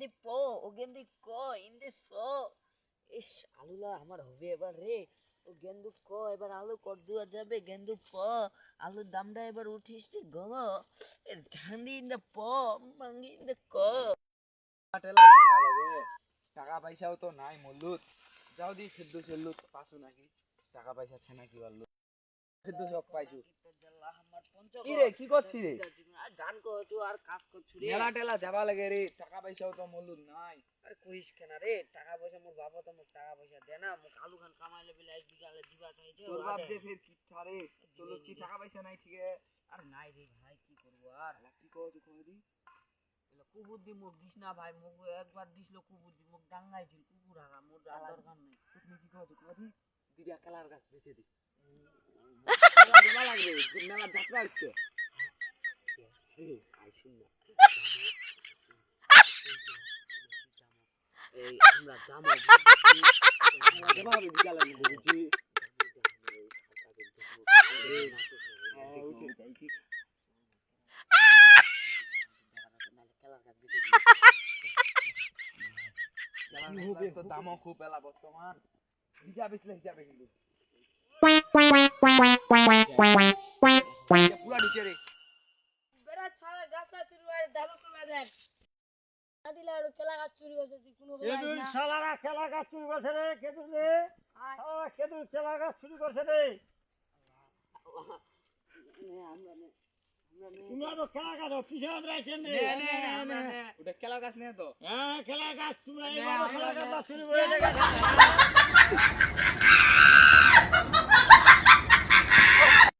গেন্দি প ও গেন্দি ক ইন্দে স ইস আলুলা আমার হবে এবার রে ও গেন্দু ক এবার আলু কর দেওয়া যাবে গেন্দু প আলুর দামটা এবার উঠিস রে গ এর ঝান্ডি ইন্দে প মাঙ্গি ইন্দে ক টেলা যাবা লাগে টাকা পয়সাও তো নাই মল্লুত যাও দি ফিদ্দু চল্লুত পাসু নাকি টাকা পয়সা আছে নাকি বললু ফিদ্দু সব পাইছু কি রে কি করছিস রে আর গান করছু আর কাজ করছু রে মেলা টেলা যাবা লাগে রে টাকা পয়সাও তো মল্লুত নাই আরে কইস কেন রে টাকা পয়সা মোর বাবা তো মোক টাকা পয়সা দে না মোক আলু খান কামাইলে বেলে এক বিঘালে দিবা চাইছে তোর বাপ যে ফের কি ছাড়ে তোর কি টাকা পয়সা নাই ঠিক আছে আরে নাই রে ভাই কি করব আর কি কও তুই কই দি এলা কুবুদ্ধি মোক দিস না ভাই মোক একবার দিছিল কুবুদ্ধি মোক ডাঙ্গাই ছিল কুকুর আগা মোর আর দরকার নাই তুমি কি কও তুই কই দি দিদা কালার গাছ বেচে দি মেলা দেবা লাগবে মেলা যাত্রা হচ্ছে আইসুন না এই আমরা জামা দেবা হবে বিকালে বুঝি উঠে যাইছি কি হবে তো দামও খুব এলা বর্তমান হিসাবে হিসাবে কিন্তু পুরা নিচে রে বেড়া ছাড়া গাছটা চুরি করে দাদু করে দেন না দিলে আর কেলা গাছ চুরি করছে তুই কোনো কেদুর শালারা খেলা গাছ চুরি করছে রে কেদুর রে শালারা কেদুর খেলা গাছ চুরি করছে রে তোমরা তো খেলা গাছ পিছনে রয়েছেন রে ওটা খেলার গাছ নেই তো হ্যাঁ খেলা গাছ তোমরা এইভাবে খেলা গাছ চুরি করে